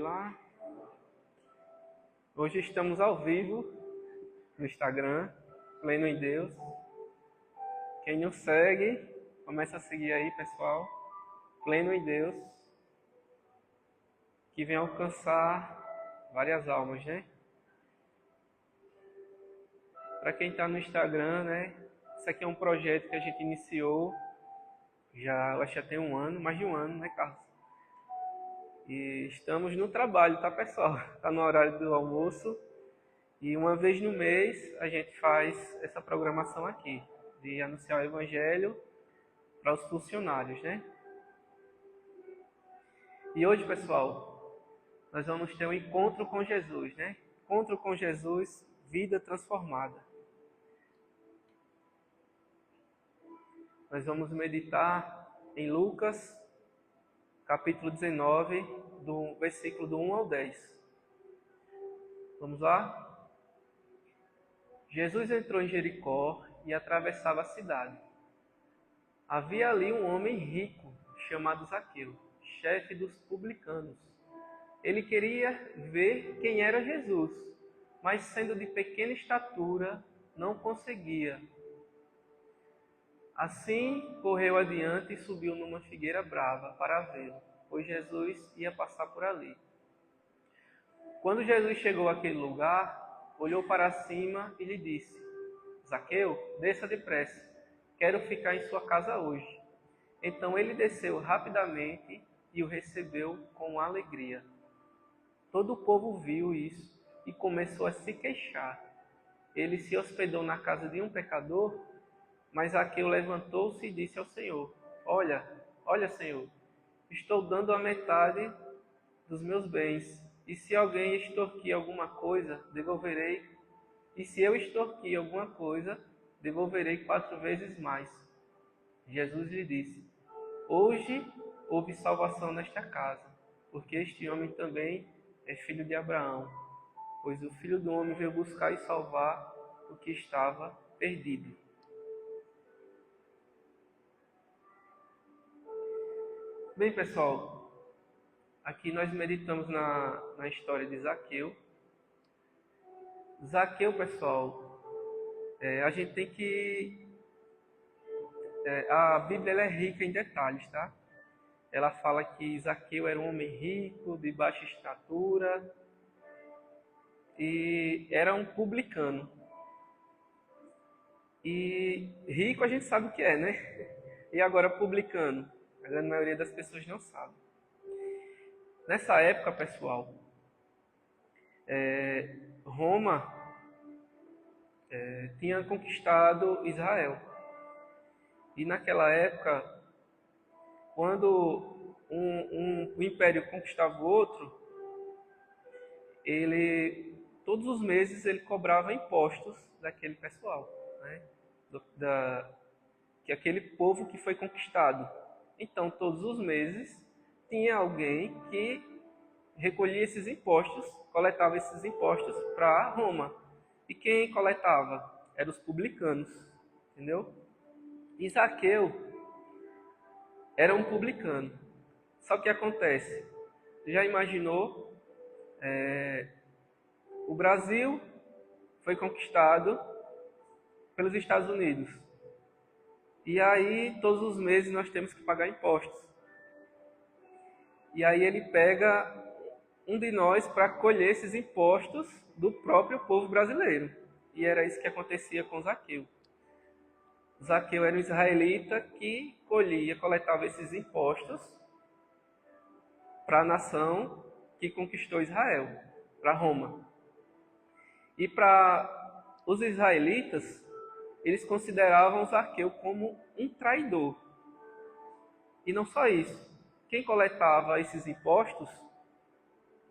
lá. Hoje estamos ao vivo no Instagram, Pleno em Deus. Quem não segue, começa a seguir aí, pessoal. Pleno em Deus, que vem alcançar várias almas, né? Para quem está no Instagram, né? Isso aqui é um projeto que a gente iniciou já, eu acho que já tem um ano, mais de um ano, né, Carlos? E estamos no trabalho, tá, pessoal? Está no horário do almoço. E uma vez no mês a gente faz essa programação aqui, de anunciar o Evangelho para os funcionários, né? E hoje, pessoal, nós vamos ter um encontro com Jesus, né? Encontro com Jesus, vida transformada. Nós vamos meditar em Lucas, capítulo 19, do versículo do 1 ao 10. Vamos lá? Jesus entrou em Jericó e atravessava a cidade. Havia ali um homem rico, chamado Zaqueu, chefe dos publicanos. Ele queria ver quem era Jesus, mas sendo de pequena estatura, não conseguia. Assim, correu adiante e subiu numa figueira brava para vê-lo, pois Jesus ia passar por ali. Quando Jesus chegou àquele lugar, olhou para cima e lhe disse: Zaqueu, desça depressa, quero ficar em sua casa hoje. Então ele desceu rapidamente e o recebeu com alegria. Todo o povo viu isso e começou a se queixar. Ele se hospedou na casa de um pecador, mas Zaqueu levantou-se e disse ao Senhor: Olha, Senhor, estou dando a metade dos meus bens, e se alguém extorquir alguma coisa, devolverei. E se eu extorquir alguma coisa, devolverei 4 vezes mais. Jesus lhe disse: Hoje houve salvação nesta casa, porque este homem também é filho de Abraão, pois o Filho do Homem veio buscar e salvar o que estava perdido. Bem, pessoal, aqui nós meditamos na história de Zaqueu. Zaqueu, pessoal, a gente tem que... a Bíblia ela é rica em detalhes, tá? Ela fala que Zaqueu era um homem rico, de baixa estatura, e era um publicano. E rico a gente sabe o que é, né? E agora publicano? A grande maioria das pessoas não sabe. Nessa época, pessoal, Roma tinha conquistado Israel. E naquela época, quando um império conquistava o outro, todos os meses ele cobrava impostos daquele pessoal, né? Que aquele povo que foi conquistado. Então, todos os meses, tinha alguém que recolhia esses impostos, coletava esses impostos para Roma. E quem coletava? Eram os publicanos, entendeu? E Zaqueu era um publicano. Só que acontece, já imaginou, o Brasil foi conquistado pelos Estados Unidos. E aí, todos os meses, nós temos que pagar impostos. E aí ele pega um de nós para colher esses impostos do próprio povo brasileiro. E era isso que acontecia com Zaqueu. Zaqueu era um israelita que coletava esses impostos para a nação que conquistou Israel, para Roma. E para os israelitas, eles consideravam Zaqueu como um traidor. E não só isso. Quem coletava esses impostos,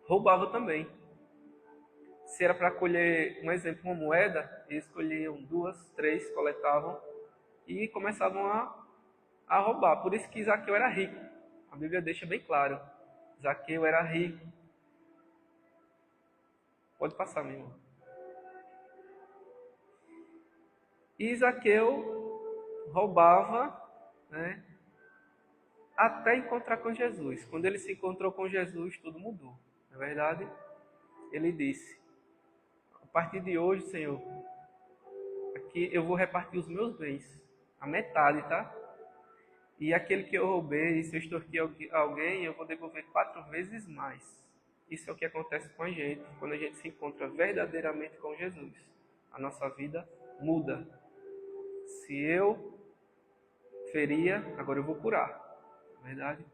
roubava também. Se era para colher, um exemplo, uma moeda, eles colhiam 2, 3, coletavam e começavam a roubar. Por isso que Zaqueu era rico. A Bíblia deixa bem claro. Zaqueu era rico. Pode passar, meu irmão. E Zaqueu roubava, né, até encontrar com Jesus. Quando ele se encontrou com Jesus, tudo mudou. Na verdade, ele disse: a partir de hoje, Senhor, aqui eu vou repartir os meus bens, a metade, tá? E aquele que eu roubei, se eu extorquir alguém, eu vou devolver 4 vezes mais. Isso é o que acontece com a gente quando a gente se encontra verdadeiramente com Jesus. A nossa vida muda. Se eu feria, agora eu vou curar. Na verdade?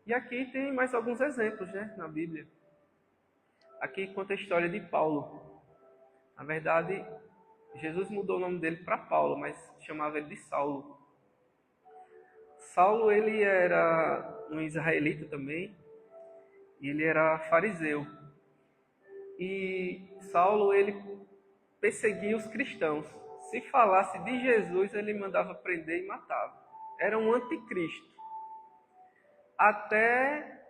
E aqui tem mais alguns exemplos, né, na Bíblia. Aqui conta a história de Paulo. Na verdade, Jesus mudou o nome dele para Paulo, mas chamava ele de Saulo. Saulo, ele era um israelita também, e ele era fariseu. E Saulo, ele perseguia os cristãos. Se falasse de Jesus, ele mandava prender e matava. Era um anticristo. Até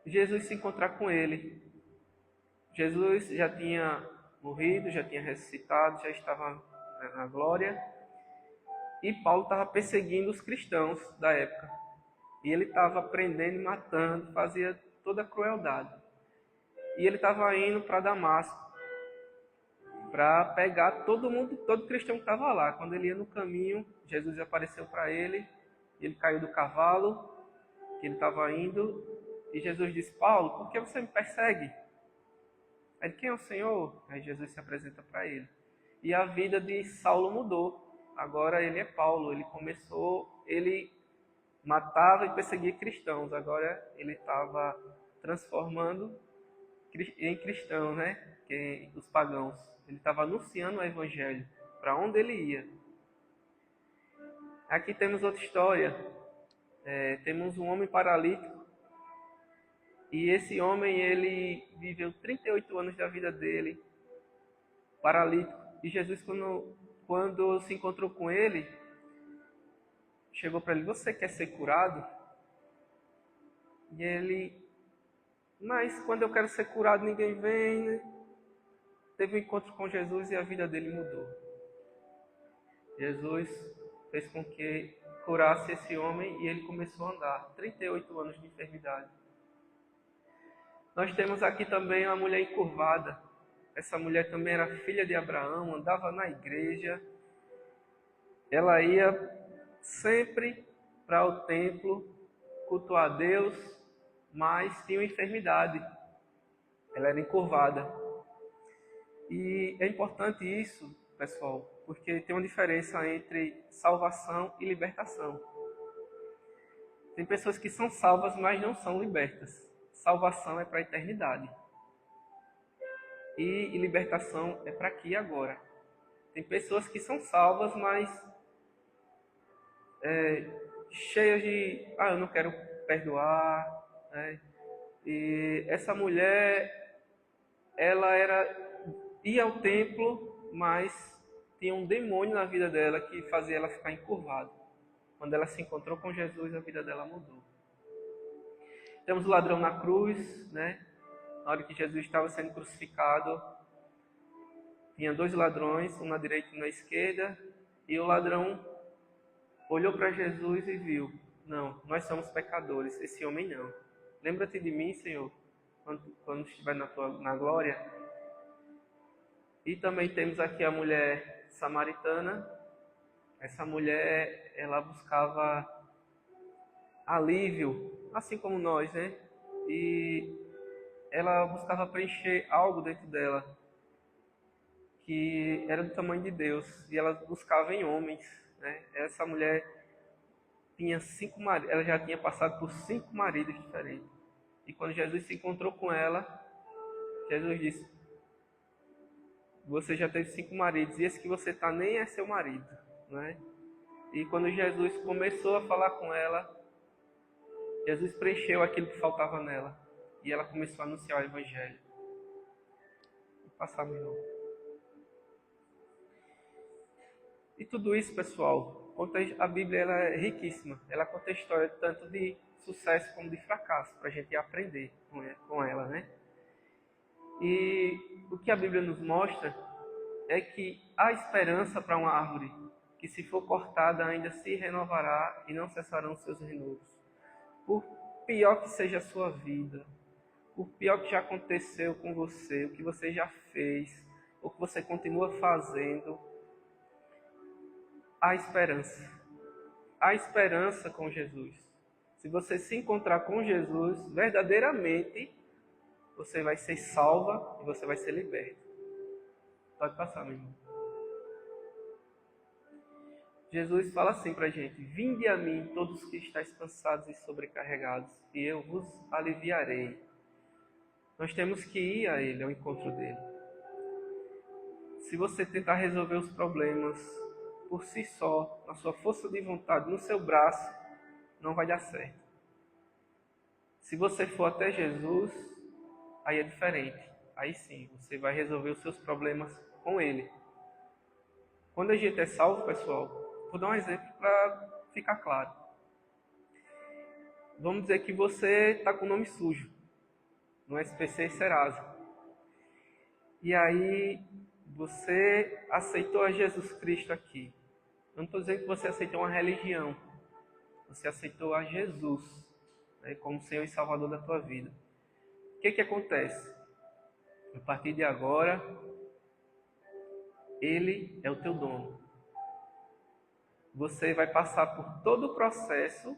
Jesus se encontrar com ele. Jesus já tinha morrido, já tinha ressuscitado, já estava na glória. E Paulo estava perseguindo os cristãos da época. E ele estava prendendo e matando, fazia toda a crueldade. E ele estava indo para Damasco para pegar todo mundo, todo cristão que estava lá. Quando ele ia no caminho, Jesus apareceu para ele, ele caiu do cavalo, que ele estava indo, e Jesus disse: Paulo, por que você me persegue? Aí, quem é o Senhor? Aí Jesus se apresenta para ele. E a vida de Saulo mudou. Agora ele é Paulo. Ele matava e perseguia cristãos. Agora ele estava transformando em cristãos, né? Os pagãos. Ele estava anunciando o evangelho para onde ele ia. Aqui temos outra história. Temos um homem paralítico. E esse homem, ele viveu 38 anos da vida dele paralítico. E Jesus, quando se encontrou com ele, chegou para ele: você quer ser curado? E ele: mas quando eu quero ser curado ninguém vem. Teve um encontro com Jesus e a vida dele mudou. Jesus fez com que curasse esse homem e ele começou a andar. 38 anos de enfermidade. Nós temos aqui também uma mulher encurvada. Essa mulher também era filha de Abraão, andava na igreja. Ela ia sempre para o templo, cultuar a Deus, mas tinha uma enfermidade. Ela era encurvada. E é importante isso, pessoal, porque tem uma diferença entre salvação e libertação. Tem pessoas que são salvas, mas não são libertas. Salvação é para a eternidade. E libertação é para aqui e agora. Tem pessoas que são salvas, mas cheias de: eu não quero perdoar. Né? E essa mulher, ela ia ao templo, mas tinha um demônio na vida dela que fazia ela ficar encurvada. Quando ela se encontrou com Jesus, a vida dela mudou. Temos o ladrão na cruz, né? Na hora que Jesus estava sendo crucificado, tinha 2 ladrões, um na direita e um na esquerda, e o ladrão olhou para Jesus e viu: não, nós somos pecadores, esse homem não. Lembra-te de mim, Senhor, quando estiver na glória. E também temos aqui a mulher samaritana. Essa mulher, ela buscava alívio, assim como nós, né? E ela buscava preencher algo dentro dela que era do tamanho de Deus, e ela buscava em homens, né? Essa mulher tinha 5 maridos, ela já tinha passado por 5 maridos diferentes. E quando Jesus se encontrou com ela, Jesus disse: você já teve 5 maridos, e esse que você está nem é seu marido, né? E quando Jesus começou a falar com ela, Jesus preencheu aquilo que faltava nela. E ela começou a anunciar o Evangelho. Vou passar, meu irmão. E tudo isso, pessoal, a Bíblia ela é riquíssima. Ela conta a história tanto de sucesso como de fracasso, para a gente aprender com ela, né? E o que a Bíblia nos mostra é que há esperança para uma árvore, que se for cortada ainda se renovará e não cessarão seus renovos. por pior que seja a sua vida, por pior que já aconteceu com você, o que você já fez, o que você continua fazendo, há esperança. Há esperança com Jesus. Se você se encontrar com Jesus, verdadeiramente, você vai ser salva e você vai ser liberto. Pode passar, meu irmão. Jesus fala assim para a gente: vinde a mim todos que estáis cansados e sobrecarregados, e eu vos aliviarei. Nós temos que ir a Ele, ao encontro dele. Se você tentar resolver os problemas por si só, na sua força de vontade, no seu braço, não vai dar certo. Se você for até Jesus, aí é diferente. Aí sim, você vai resolver os seus problemas com Ele. Quando a gente é salvo, pessoal, vou dar um exemplo para ficar claro. Vamos dizer que você está com o nome sujo no SPC Serasa. E aí você aceitou a Jesus Cristo aqui. Eu não estou dizendo que você aceitou uma religião. Você aceitou a Jesus, né, como Senhor e Salvador da tua vida. O que acontece? A partir de agora, Ele é o teu dono. Você vai passar por todo o processo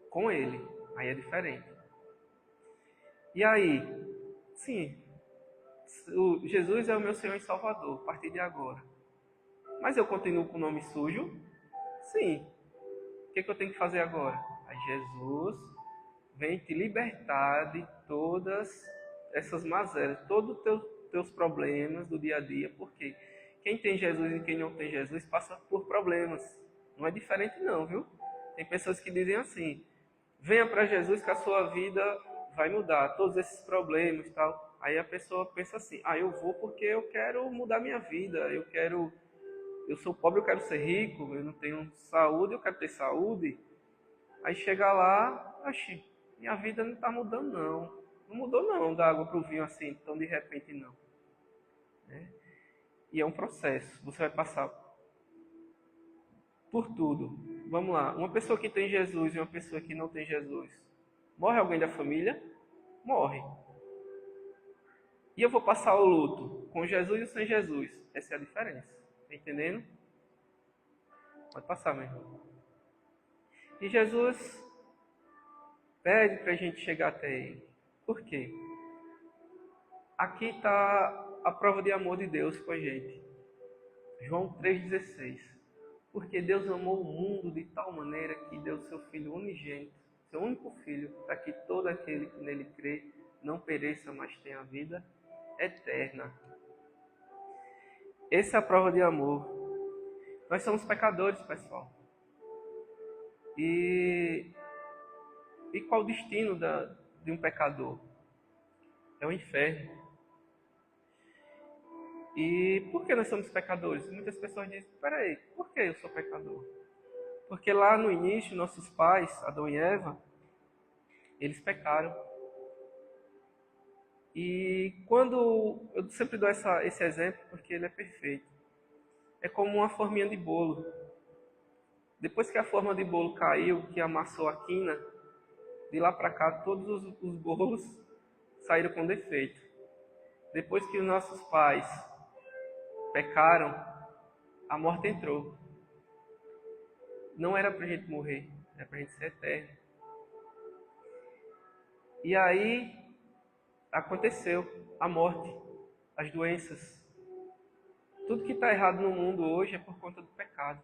com Ele. Aí é diferente. E aí, sim, Jesus é o meu Senhor e Salvador, a partir de agora. Mas eu continuo com o nome sujo? Sim. O que eu tenho que fazer agora? Aí Jesus vem te libertar de todas essas mazelas, todos os teus problemas do dia a dia, porque quem tem Jesus e quem não tem Jesus passa por problemas. Não é diferente não, viu? Tem pessoas que dizem assim: venha para Jesus que a sua vida vai mudar, todos esses problemas e tal. Aí a pessoa pensa assim: eu vou porque eu quero mudar minha vida, eu sou pobre, eu quero ser rico, eu não tenho saúde, eu quero ter saúde. Aí chega lá, minha vida não está mudando não. Não mudou não, da água para o vinho assim, tão de repente não. Né? E é um processo, você vai passar por tudo. Vamos lá, uma pessoa que tem Jesus e uma pessoa que não tem Jesus. Morre alguém da família? Morre. E eu vou passar o luto com Jesus e sem Jesus. Essa é a diferença. Está entendendo? Pode passar, meu irmão. E Jesus pede para a gente chegar até Ele. Por quê? Aqui está a prova de amor de Deus com a gente. João 3,16. Porque Deus amou o mundo de tal maneira que deu seu Filho unigênito, seu único Filho, para que todo aquele que nele crê não pereça, mas tenha a vida eterna. Essa é a prova de amor. Nós somos pecadores, pessoal. E qual o destino de um pecador? É o inferno. E por que nós somos pecadores? Muitas pessoas dizem: peraí, por que eu sou pecador? Porque lá no início, nossos pais, Adão e Eva, eles pecaram. E quando eu sempre dou esse exemplo porque ele é perfeito. É como uma forminha de bolo. Depois que a forma de bolo caiu, que amassou a quina, de lá para cá todos os bolos saíram com defeito. Depois que os nossos pais pecaram, a morte entrou. Não era para a gente morrer, era para a gente ser eterno. E aí aconteceu a morte, as doenças. Tudo que está errado no mundo hoje é por conta do pecado.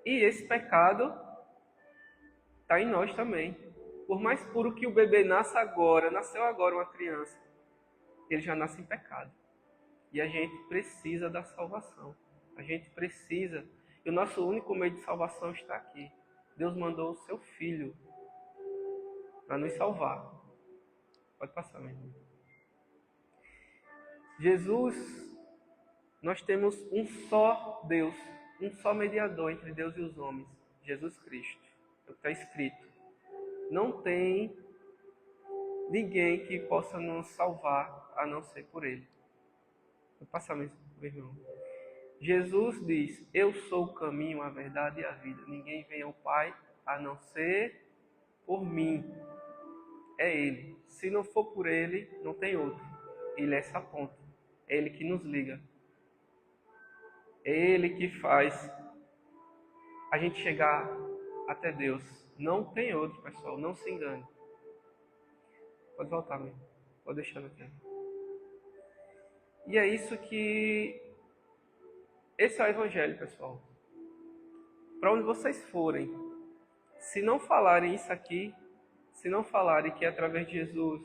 E esse pecado está em nós também. Por mais puro que o bebê nasceu agora uma criança, ele já nasce em pecado. E a gente precisa da salvação. A gente precisa. E o nosso único meio de salvação está aqui. Deus mandou o seu Filho para nos salvar. Pode passar, meu irmão. Jesus, nós temos um só Deus, um só mediador entre Deus e os homens, Jesus Cristo. É o que está escrito. Não tem ninguém que possa nos salvar a não ser por Ele. Vou passar, meu irmão. Jesus diz: eu sou o caminho, a verdade e a vida. Ninguém vem ao Pai a não ser por mim. É Ele. Se não for por Ele, não tem outro. Ele é essa ponte. É Ele que nos liga. É Ele que faz a gente chegar até Deus. Não tem outro, pessoal. Não se engane. Pode voltar, mesmo. Pode deixar no tempo. E é isso que... Esse é o Evangelho, pessoal. Para onde vocês forem, se não falarem isso aqui, se não falarem que é através de Jesus,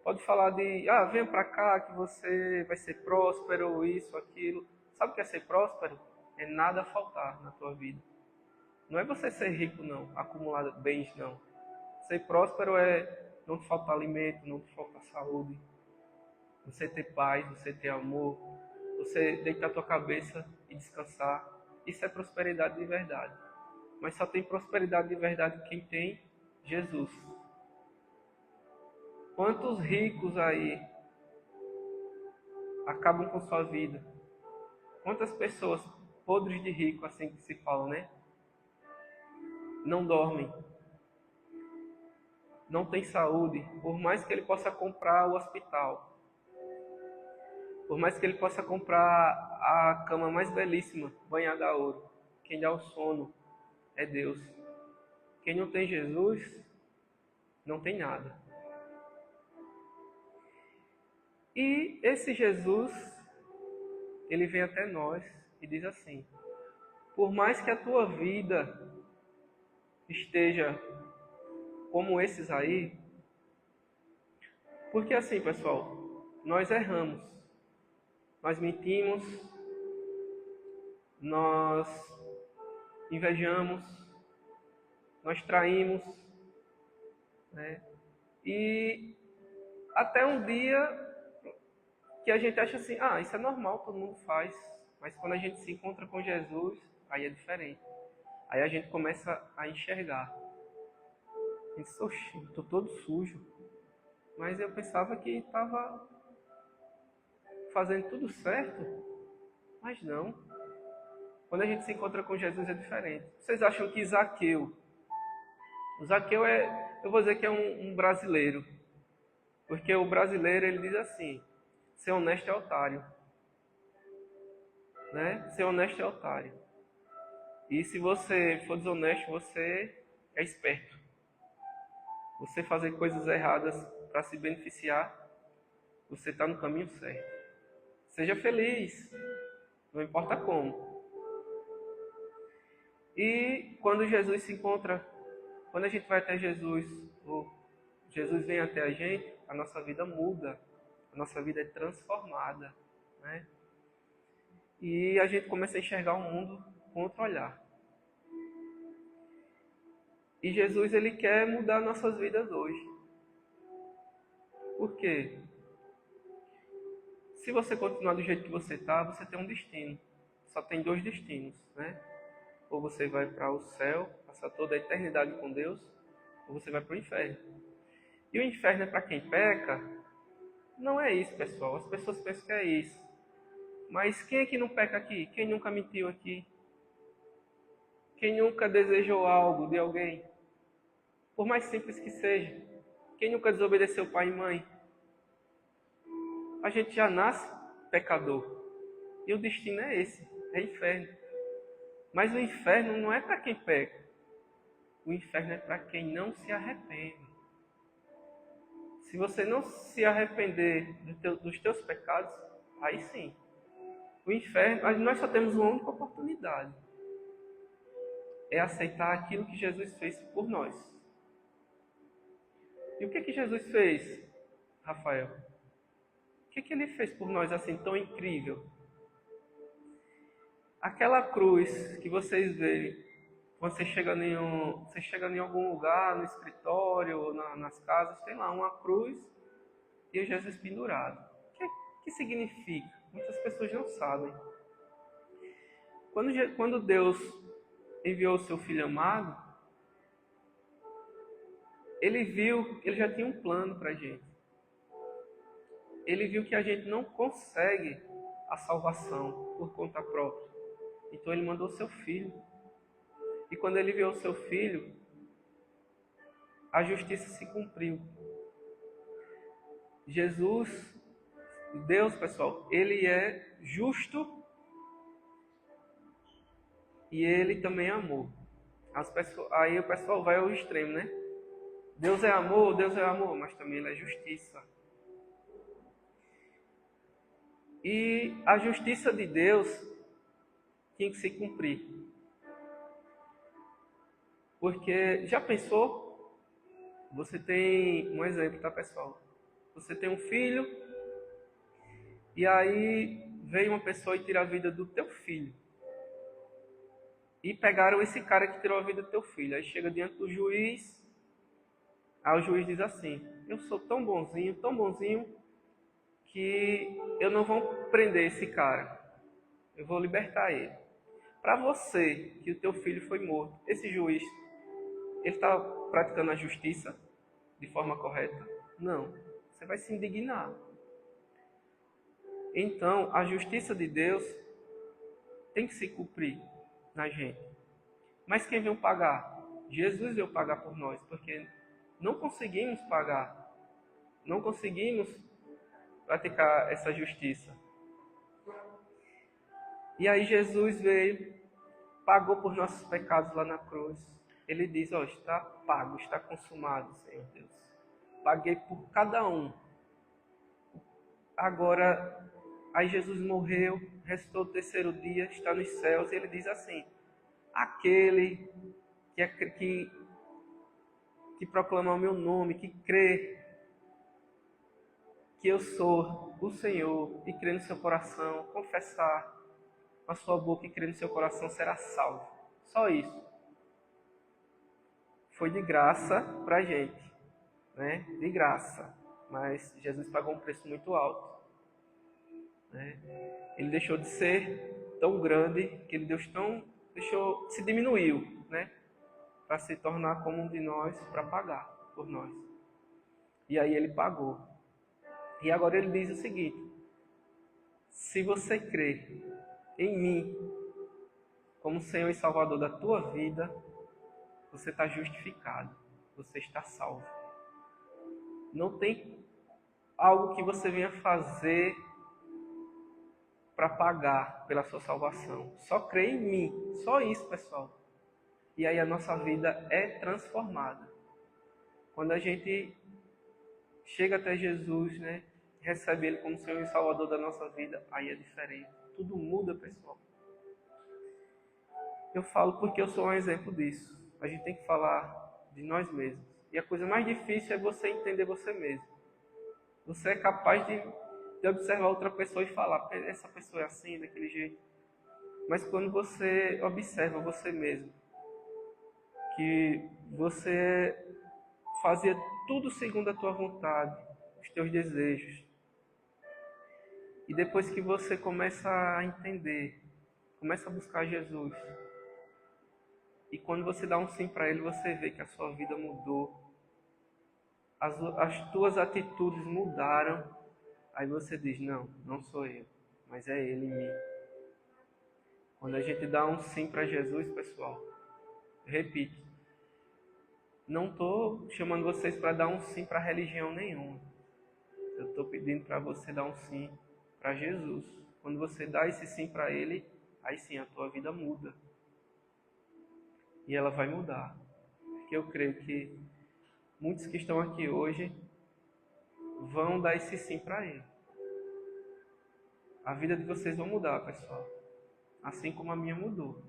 pode falar de, venha para cá que você vai ser próspero, ou isso, aquilo. Sabe o que é ser próspero? É nada faltar na tua vida. Não é você ser rico, não, acumular bens, não. Ser próspero é não te faltar alimento, não te faltar saúde, você ter paz, você ter amor, você deitar tua cabeça e descansar. Isso é prosperidade de verdade. Mas só tem prosperidade de verdade quem tem Jesus. Quantos ricos aí acabam com sua vida? Quantas pessoas podres de rico, assim que se fala, né? Não dormem. Não tem saúde. Por mais que ele possa comprar o hospital. Por mais que ele possa comprar a cama mais belíssima, banhada a ouro. Quem dá o sono é Deus. Quem não tem Jesus, não tem nada. E esse Jesus, ele vem até nós e diz assim: por mais que a tua vida esteja como esses aí, porque assim, pessoal, nós erramos, nós mentimos, nós invejamos, nós traímos, né? E até um dia que a gente acha assim, isso é normal, todo mundo faz. Mas quando a gente se encontra com Jesus, aí é diferente. Aí a gente começa a enxergar. A gente diz, oxe, estou todo sujo. Mas eu pensava que estava fazendo tudo certo. Mas não. Quando a gente se encontra com Jesus é diferente. Vocês acham que Zaqueu... O Zaqueu eu vou dizer que é um brasileiro. Porque o brasileiro, ele diz assim: ser honesto é otário. Né? Ser honesto é otário. E se você for desonesto, você é esperto. Você fazer coisas erradas para se beneficiar, você está no caminho certo. Seja feliz, não importa como. E quando Jesus se encontra, quando a gente vai até Jesus, ou Jesus vem até a gente, a nossa vida muda, a nossa vida é transformada, né? E a gente começa a enxergar o mundo com outro olhar. E Jesus, ele quer mudar nossas vidas hoje. Por quê? Se você continuar do jeito que você está, você tem um destino. Só tem dois destinos, né? Ou você vai para o céu, passar toda a eternidade com Deus, ou você vai para o inferno. E o inferno é para quem peca? Não é isso, pessoal. As pessoas pensam que é isso. Mas quem é que não peca aqui? Quem nunca mentiu aqui? Quem nunca desejou algo de alguém? Por mais simples que seja. Quem nunca desobedeceu pai e mãe? A gente já nasce pecador. E o destino é esse, é inferno. Mas o inferno não é para quem peca. O inferno é para quem não se arrepende. Se você não se arrepender dos teus pecados, aí sim. O inferno, nós só temos uma única oportunidade. É aceitar aquilo que Jesus fez por nós. E o que Jesus fez, Rafael? O que ele fez por nós assim tão incrível? Aquela cruz que vocês veem, quando você chega em algum lugar, no escritório, ou nas casas, tem lá uma cruz e o Jesus pendurado. O que significa? Muitas pessoas não sabem. Quando Deus enviou o seu Filho amado, ele viu que ele já tinha um plano para a gente. Ele viu que a gente não consegue a salvação por conta própria. Então ele mandou seu Filho. E quando ele enviou seu filho, a justiça se cumpriu. Jesus, Deus, pessoal, ele é justo e ele também é amor. Aí o pessoal vai ao extremo, né? Deus é amor, mas também ele é justiça. E a justiça de Deus tinha que se cumprir. Porque, já pensou? Você tem um exemplo, tá, pessoal? Você tem um filho, e aí veio uma pessoa e tira a vida do teu filho. E pegaram esse cara que tirou a vida do teu filho. Aí chega diante do juiz, aí o juiz diz assim: eu sou tão bonzinho, que eu não vou prender esse cara. Eu vou libertar ele. Para você, que o teu filho foi morto, esse juiz, ele está praticando a justiça de forma correta? Não. Você vai se indignar. Então, a justiça de Deus tem que se cumprir na gente. Mas quem veio pagar? Jesus veio pagar por nós, porque não conseguimos pagar. Não conseguimos praticar essa justiça. E aí Jesus veio, pagou por nossos pecados lá na cruz. Ele diz: ó, está pago, está consumado, Senhor Deus. Paguei por cada um. Agora, aí Jesus morreu, restou o terceiro dia, está nos céus, e ele diz assim: aquele que proclama o meu nome, que crê que eu sou o Senhor, e crê no seu coração, confessar com a sua boca e crer no seu coração, será salvo. Só isso. Foi de graça para a gente, né? De graça. Mas Jesus pagou um preço muito alto, né? Ele deixou de ser tão grande, que ele se diminuiu, né? Para se tornar como um de nós, para pagar por nós. E aí ele pagou. E agora ele diz o seguinte: se você crê em mim como Senhor e Salvador da tua vida, você está justificado, você está salvo. Não tem algo que você venha fazer para pagar pela sua salvação. Só crê em mim, só isso, pessoal. E aí a nossa vida é transformada. Quando a gente chega até Jesus, né, recebe Ele como Senhor e Salvador da nossa vida, aí é diferente. Tudo muda, pessoal. Eu falo porque eu sou um exemplo disso. A gente tem que falar de nós mesmos. E a coisa mais difícil é você entender você mesmo. Você é capaz de observar outra pessoa e falar: essa pessoa é assim, daquele jeito. Mas quando você observa você mesmo, que você fazia tudo segundo a tua vontade, os teus desejos, e depois que você começa a entender, começa a buscar Jesus, e quando você dá um sim para Ele, você vê que a sua vida mudou, as tuas atitudes mudaram, aí você diz: não sou eu, mas é Ele em mim. Quando a gente dá um sim para Jesus, pessoal, repito, não estou chamando vocês para dar um sim para religião nenhuma. Eu estou pedindo para você dar um sim para Jesus. Quando você dá esse sim para Ele, aí sim a tua vida muda. E ela vai mudar. Porque eu creio que muitos que estão aqui hoje vão dar esse sim para Ele. A vida de vocês vai mudar, pessoal. Assim como a minha mudou.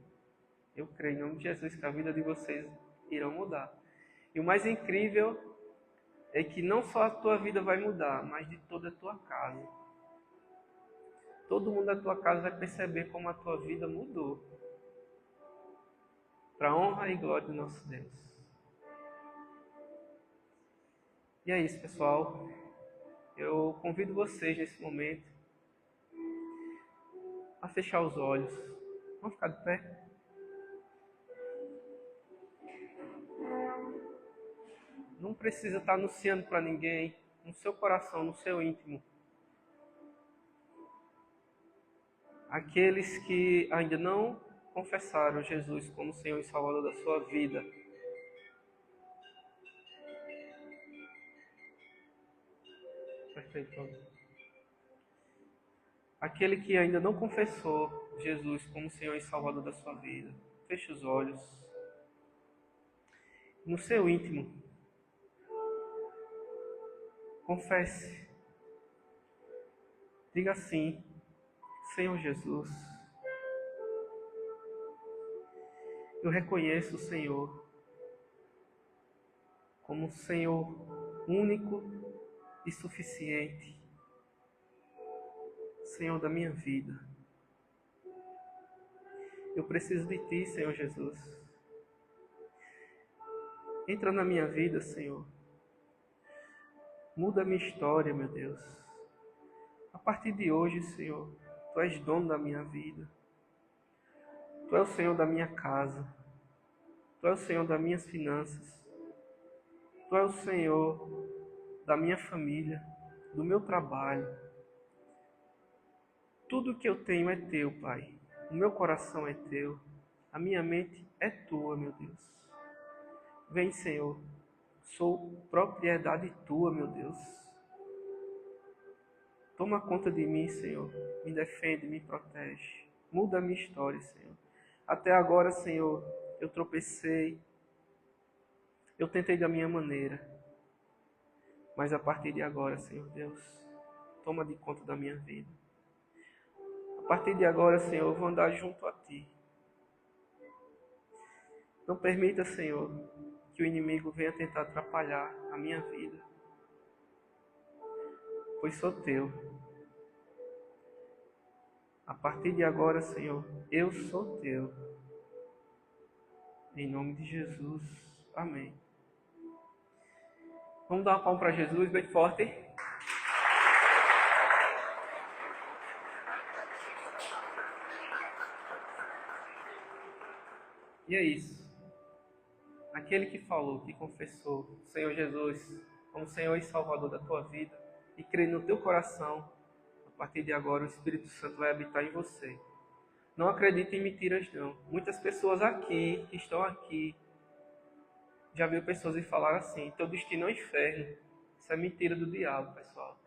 Eu creio em nome de Jesus que a vida de vocês irão mudar. E o mais incrível é que não só a tua vida vai mudar, mas de toda a tua casa. Todo mundo da tua casa vai perceber como a tua vida mudou. Para a honra e glória do nosso Deus. E é isso, pessoal. Eu convido vocês nesse momento a fechar os olhos. Vamos ficar de pé? Não precisa estar anunciando para ninguém, no seu coração, no seu íntimo. Aqueles que ainda não confessaram Jesus como Senhor e Salvador da sua vida. Perfeito. Aquele que ainda não confessou Jesus como Senhor e Salvador da sua vida, feche os olhos. No seu íntimo, confesse. Diga assim: Senhor Jesus, eu reconheço o Senhor como Senhor único e suficiente, Senhor da minha vida. Eu preciso de Ti, Senhor Jesus. Entra na minha vida, Senhor. Muda a minha história, meu Deus. A partir de hoje, Senhor, Tu és dono da minha vida. Tu és o Senhor da minha casa. Tu és o Senhor das minhas finanças. Tu és o Senhor da minha família, do meu trabalho. Tudo que eu tenho é Teu, Pai. O meu coração é Teu. A minha mente é Tua, meu Deus. Vem, Senhor. Sou propriedade Tua, meu Deus. Toma conta de mim, Senhor. Me defende, me protege. Muda a minha história, Senhor. Até agora, Senhor, eu tropecei. Eu tentei da minha maneira. Mas a partir de agora, Senhor Deus, toma de conta da minha vida. A partir de agora, Senhor, eu vou andar junto a Ti. Não permita, Senhor, que o inimigo venha tentar atrapalhar a minha vida. Pois sou Teu. A partir de agora, Senhor, eu sou Teu. Em nome de Jesus. Amém. Vamos dar uma palma para Jesus bem forte. E é isso. Aquele que falou, que confessou o Senhor Jesus como Senhor e Salvador da tua vida e crê no teu coração, a partir de agora o Espírito Santo vai habitar em você. Não acredite em mentiras, não. Muitas pessoas aqui, que estão aqui, já viu pessoas e falaram assim: teu destino é o inferno. Isso é mentira do diabo, pessoal.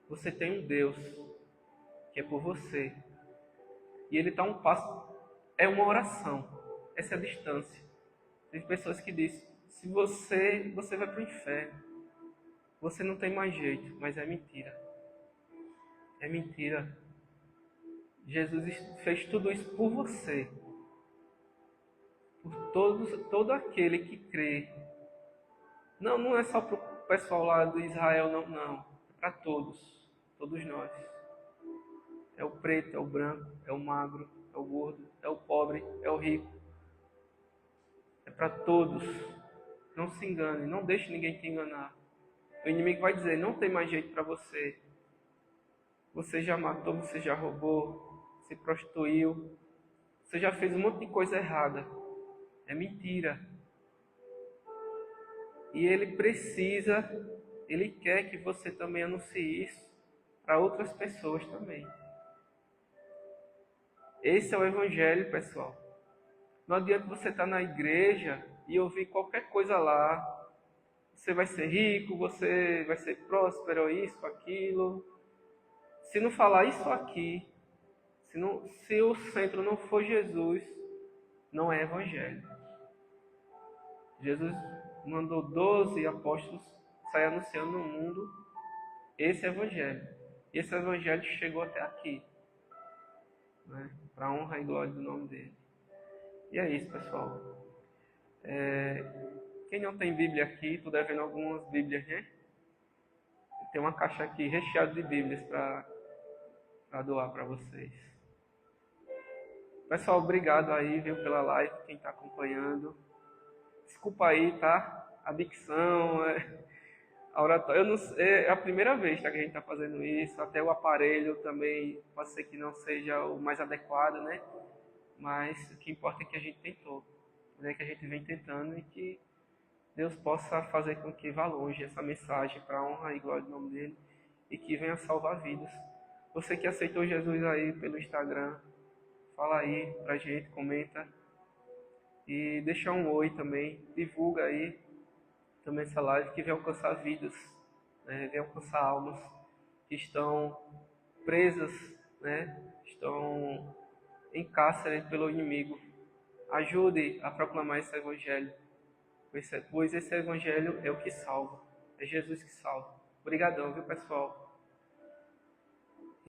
Você tem um Deus que é por você. E Ele está um passo. É uma oração. Essa é a distância. Tem pessoas que dizem: se você vai para o inferno. Você não tem mais jeito. Mas é mentira. É mentira. Jesus fez tudo isso por você. Por todo aquele que crê. Não é só para o pessoal lá do Israel, não. É para todos. Todos nós. É o preto, é o branco, é o magro, é o gordo, é o pobre, é o rico. É para todos. Não se engane, não deixe ninguém te enganar. O inimigo vai dizer: não tem mais jeito para você. Você já matou, você já roubou, se prostituiu, você já fez um monte de coisa errada. É mentira. E ele quer que você também anuncie isso para outras pessoas também. Esse é o Evangelho, pessoal. Não adianta você estar na igreja e ouvir qualquer coisa lá. Você vai ser rico, você vai ser próspero, isso, aquilo. Se não falar isso aqui, se o centro não for Jesus, não é Evangelho. Jesus mandou 12 apóstolos sair anunciando no mundo esse Evangelho. E esse Evangelho chegou até aqui, né? Para a honra e glória do nome dele. E é isso, pessoal. Quem não tem Bíblia aqui, estou devendo algumas Bíblias, né? Tem uma caixa aqui recheada de Bíblias para doar para vocês. Pessoal, obrigado aí, viu, pela live, quem está acompanhando. Desculpa aí, tá? A dicção, a oratória. É a primeira vez, tá, que a gente está fazendo isso. Até o aparelho também pode ser que não seja o mais adequado, né? Mas o que importa é que a gente tentou, né? Que a gente vem tentando e que Deus possa fazer com que vá longe essa mensagem para a honra e glória do nome dele e que venha salvar vidas. Você que aceitou Jesus aí pelo Instagram, fala aí pra gente, comenta. E deixa um oi também, divulga aí também essa live que vem alcançar vidas, né? Vem alcançar almas que estão presas, né? Estão em cárcere pelo inimigo. Ajude a proclamar esse evangelho, pois esse evangelho é o que salva, é Jesus que salva. Obrigadão, viu, pessoal?